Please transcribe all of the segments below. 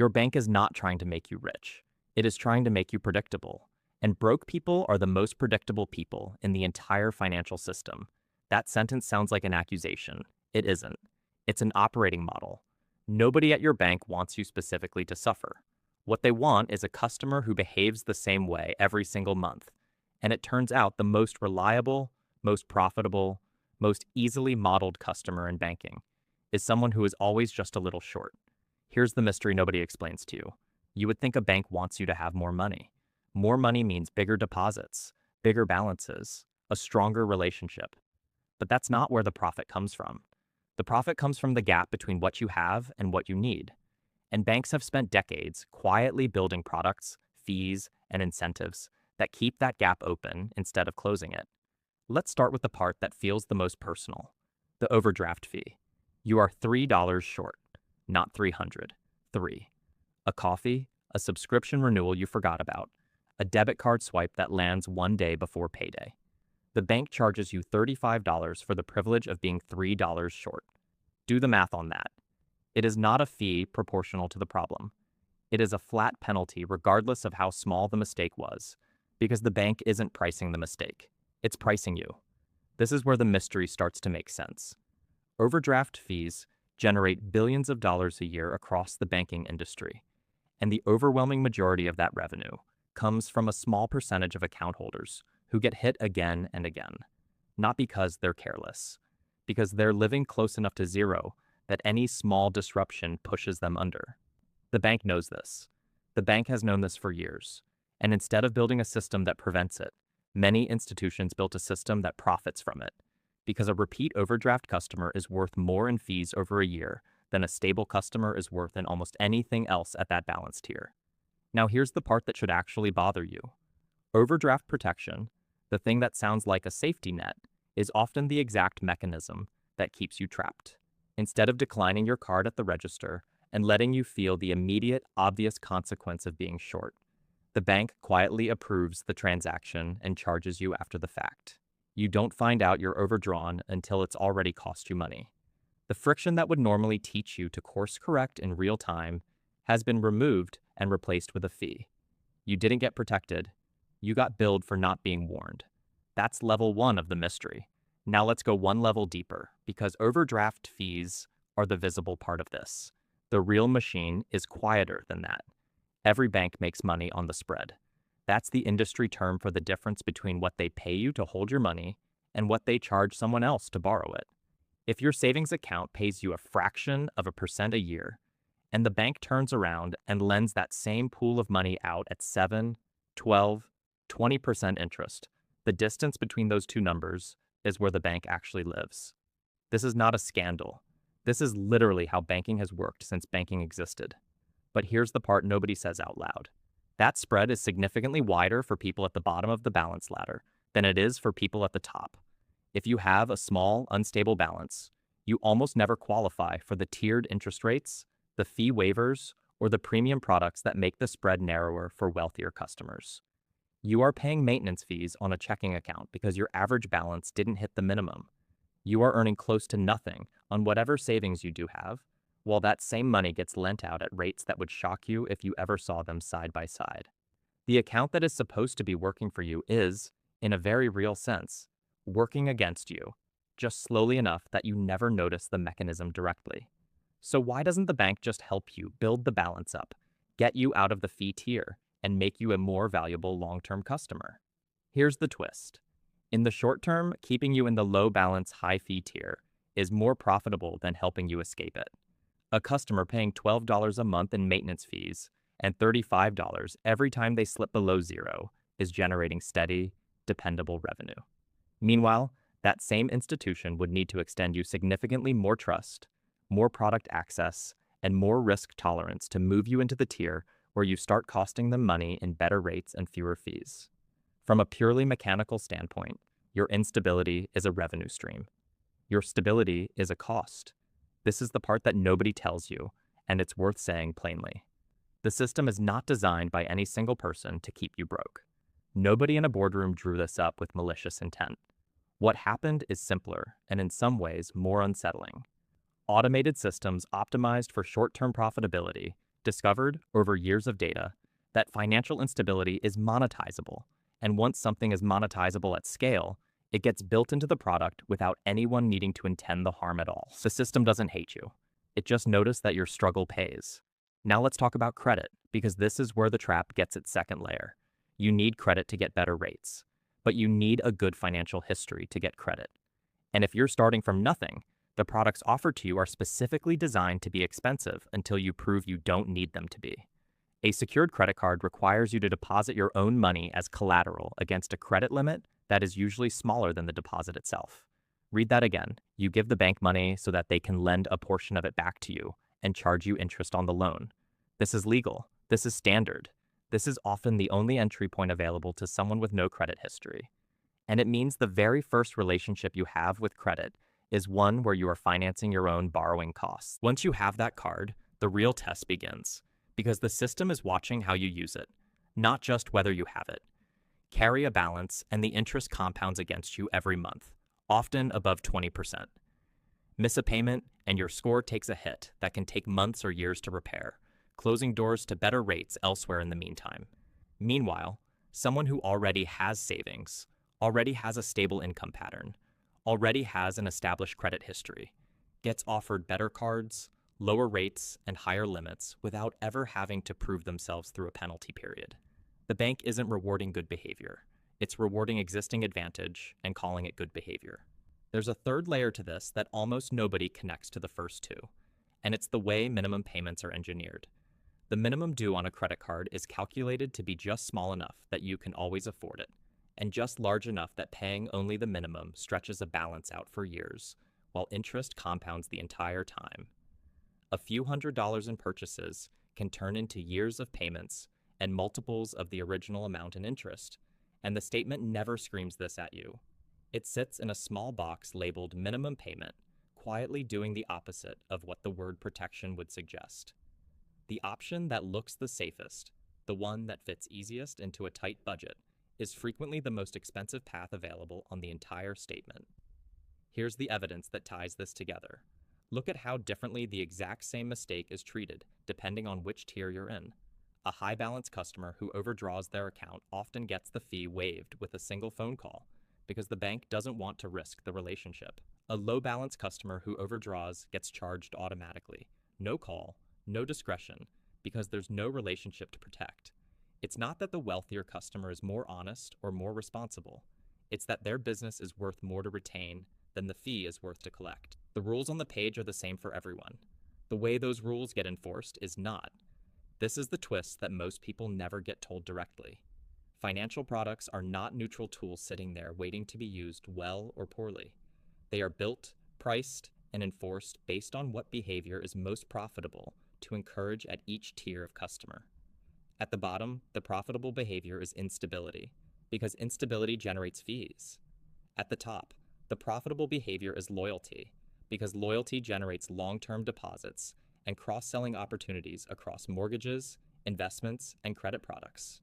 Your bank is not trying to make you rich. It is trying to make you predictable. And broke people are the most predictable people in the entire financial system. That sentence sounds like an accusation. It isn't. It's an operating model. Nobody at your bank wants you specifically to suffer. What they want is a customer who behaves the same way every single month. And it turns out the most reliable, most profitable, most easily modeled customer in banking is someone who is always just a little short. Here's the mystery nobody explains to you. You would think a bank wants you to have more money. More money means bigger deposits, bigger balances, a stronger relationship. But that's not where the profit comes from. The profit comes from the gap between what you have and what you need. And banks have spent decades quietly building products, fees, and incentives that keep that gap open instead of closing it. Let's start with the part that feels the most personal, the overdraft fee. You are $3 short, not 300. 3. A coffee, a subscription renewal you forgot about, a debit card swipe that lands one day before payday. The bank charges you $35 for the privilege of being $3 short. Do the math on that. It is not a fee proportional to the problem. It is a flat penalty regardless of how small the mistake was, because the bank isn't pricing the mistake. It's pricing you. This is where the mystery starts to make sense. Overdraft fees generate billions of dollars a year across the banking industry, and the overwhelming majority of that revenue comes from a small percentage of account holders who get hit again and again, not because they're careless, because they're living close enough to zero that any small disruption pushes them under. The bank knows this. The bank has known this for years, and instead of building a system that prevents it, many institutions built a system that profits from it, because a repeat overdraft customer is worth more in fees over a year than a stable customer is worth in almost anything else at that balance tier. Now here's the part that should actually bother you. Overdraft protection, the thing that sounds like a safety net, is often the exact mechanism that keeps you trapped. Instead of declining your card at the register and letting you feel the immediate, obvious consequence of being short, the bank quietly approves the transaction and charges you after the fact. You don't find out you're overdrawn until it's already cost you money. The friction that would normally teach you to course correct in real time has been removed and replaced with a fee. You didn't get protected. You got billed for not being warned. That's level 1 of the mystery. Now let's go one level deeper, because overdraft fees are the visible part of this. The real machine is quieter than that. Every bank makes money on the spread. That's the industry term for the difference between what they pay you to hold your money and what they charge someone else to borrow it. If your savings account pays you a fraction of a percent a year, and the bank turns around and lends that same pool of money out at 7, 12, 20% interest, the distance between those two numbers is where the bank actually lives. This is not a scandal. This is literally how banking has worked since banking existed. But here's the part nobody says out loud. That spread is significantly wider for people at the bottom of the balance ladder than it is for people at the top. If you have a small, unstable balance, you almost never qualify for the tiered interest rates, the fee waivers, or the premium products that make the spread narrower for wealthier customers. You are paying maintenance fees on a checking account because your average balance didn't hit the minimum. You are earning close to nothing on whatever savings you do have, while that same money gets lent out at rates that would shock you if you ever saw them side by side. The account that is supposed to be working for you is, in a very real sense, working against you, just slowly enough that you never notice the mechanism directly. So why doesn't the bank just help you build the balance up, get you out of the fee tier, and make you a more valuable long-term customer? Here's the twist. In the short term, keeping you in the low balance, high fee tier is more profitable than helping you escape it. A customer paying $12 a month in maintenance fees and $35 every time they slip below zero is generating steady, dependable revenue. Meanwhile, that same institution would need to extend you significantly more trust, more product access, and more risk tolerance to move you into the tier where you start costing them money in better rates and fewer fees. From a purely mechanical standpoint, your instability is a revenue stream. Your stability is a cost. This is the part that nobody tells you, and it's worth saying plainly. The system is not designed by any single person to keep you broke. Nobody in a boardroom drew this up with malicious intent. What happened is simpler and in some ways more unsettling. Automated systems optimized for short-term profitability discovered over years of data that financial instability is monetizable, and once something is monetizable at scale, it gets built into the product without anyone needing to intend the harm at all. The system doesn't hate you. It just noticed that your struggle pays. Now let's talk about credit, because this is where the trap gets its second layer. You need credit to get better rates, but you need a good financial history to get credit. And if you're starting from nothing, the products offered to you are specifically designed to be expensive until you prove you don't need them to be. A secured credit card requires you to deposit your own money as collateral against a credit limit that is usually smaller than the deposit itself. Read that again. You give the bank money so that they can lend a portion of it back to you and charge you interest on the loan. This is legal. This is standard. This is often the only entry point available to someone with no credit history. And it means the very first relationship you have with credit is one where you are financing your own borrowing costs. Once you have that card, the real test begins, because the system is watching how you use it, not just whether you have it. Carry a balance, and the interest compounds against you every month, often above 20%. Miss a payment, and your score takes a hit that can take months or years to repair, closing doors to better rates elsewhere in the meantime. Meanwhile, someone who already has savings, already has a stable income pattern, already has an established credit history, gets offered better cards, lower rates, and higher limits without ever having to prove themselves through a penalty period. The bank isn't rewarding good behavior. It's rewarding existing advantage and calling it good behavior. There's a third layer to this that almost nobody connects to the first two, and it's the way minimum payments are engineered. The minimum due on a credit card is calculated to be just small enough that you can always afford it, and just large enough that paying only the minimum stretches a balance out for years, while interest compounds the entire time. A few $100s in purchases can turn into years of payments and multiples of the original amount in interest, and the statement never screams this at you. It sits in a small box labeled minimum payment, quietly doing the opposite of what the word protection would suggest. The option that looks the safest, the one that fits easiest into a tight budget, is frequently the most expensive path available on the entire statement. Here's the evidence that ties this together. Look at how differently the exact same mistake is treated depending on which tier you're in. A high balance customer who overdraws their account often gets the fee waived with a single phone call because the bank doesn't want to risk the relationship. A low balance customer who overdraws gets charged automatically. No call, no discretion, because there's no relationship to protect. It's not that the wealthier customer is more honest or more responsible. It's that their business is worth more to retain than the fee is worth to collect. The rules on the page are the same for everyone. The way those rules get enforced is not. This is the twist that most people never get told directly. Financial products are not neutral tools sitting there waiting to be used well or poorly. They are built, priced, and enforced based on what behavior is most profitable to encourage at each tier of customer. At the bottom, the profitable behavior is instability, because instability generates fees. At the top, the profitable behavior is loyalty, because loyalty generates long-term deposits and cross-selling opportunities across mortgages, investments, and credit products.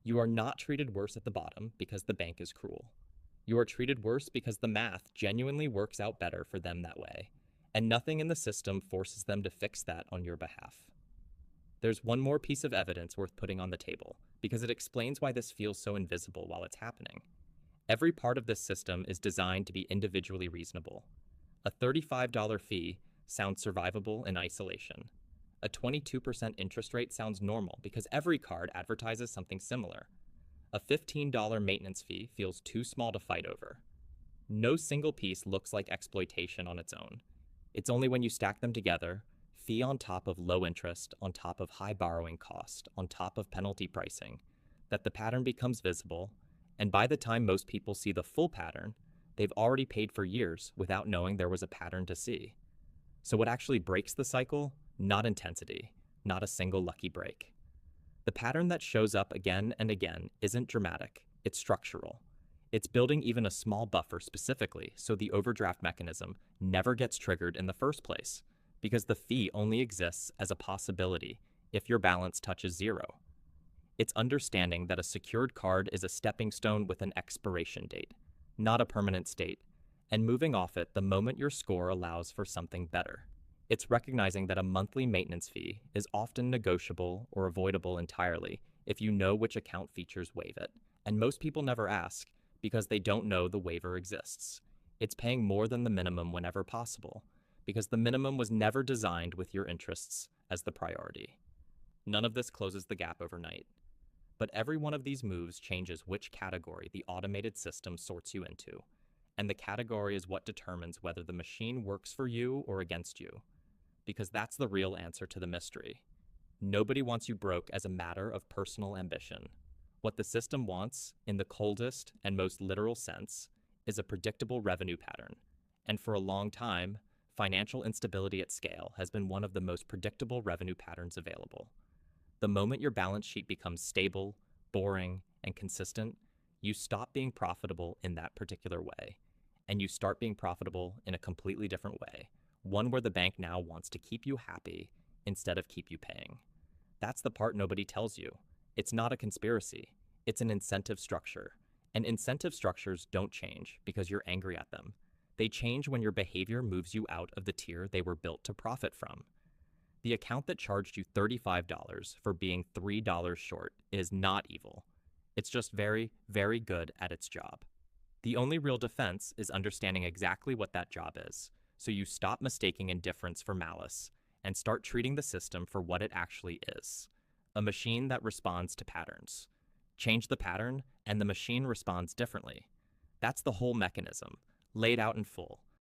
You are not treated worse at the bottom because the bank is cruel. You are treated worse because the math genuinely works out better for them that way, and nothing in the system forces them to fix that on your behalf. There's one more piece of evidence worth putting on the table, because it explains why this feels so invisible while it's happening. Every part of this system is designed to be individually reasonable. A $35 fee sounds survivable in isolation. A 22% interest rate sounds normal because every card advertises something similar. A $15 maintenance fee feels too small to fight over. No single piece looks like exploitation on its own. It's only when you stack them together, fee on top of low interest, on top of high borrowing cost, on top of penalty pricing, that the pattern becomes visible, and by the time most people see the full pattern, they've already paid for years without knowing there was a pattern to see. So what actually breaks the cycle? Not intensity, not a single lucky break. The pattern that shows up again and again isn't dramatic, it's structural. It's building even a small buffer specifically so the overdraft mechanism never gets triggered in the first place, because the fee only exists as a possibility if your balance touches zero. It's understanding that a secured card is a stepping stone with an expiration date, not a permanent state, and moving off it the moment your score allows for something better. It's recognizing that a monthly maintenance fee is often negotiable or avoidable entirely if you know which account features waive it. And most people never ask because they don't know the waiver exists. It's paying more than the minimum whenever possible because the minimum was never designed with your interests as the priority. None of this closes the gap overnight, but every one of these moves changes which category the automated system sorts you into, and the category is what determines whether the machine works for you or against you, because that's the real answer to the mystery. Nobody wants you broke as a matter of personal ambition. What the system wants, in the coldest and most literal sense, is a predictable revenue pattern, and for a long time, financial instability at scale has been one of the most predictable revenue patterns available. The moment your balance sheet becomes stable, boring, and consistent, you stop being profitable in that particular way, and you start being profitable in a completely different way, one where the bank now wants to keep you happy instead of keep you paying. That's the part nobody tells you. It's not a conspiracy, it's an incentive structure. And incentive structures don't change because you're angry at them. They change when your behavior moves you out of the tier they were built to profit from. The account that charged you $35 for being $3 short is not evil. It's just very, very good at its job. The only real defense is understanding exactly what that job is, so you stop mistaking indifference for malice and start treating the system for what it actually is: a machine that responds to patterns. Change the pattern, and the machine responds differently. That's the whole mechanism, laid out in full.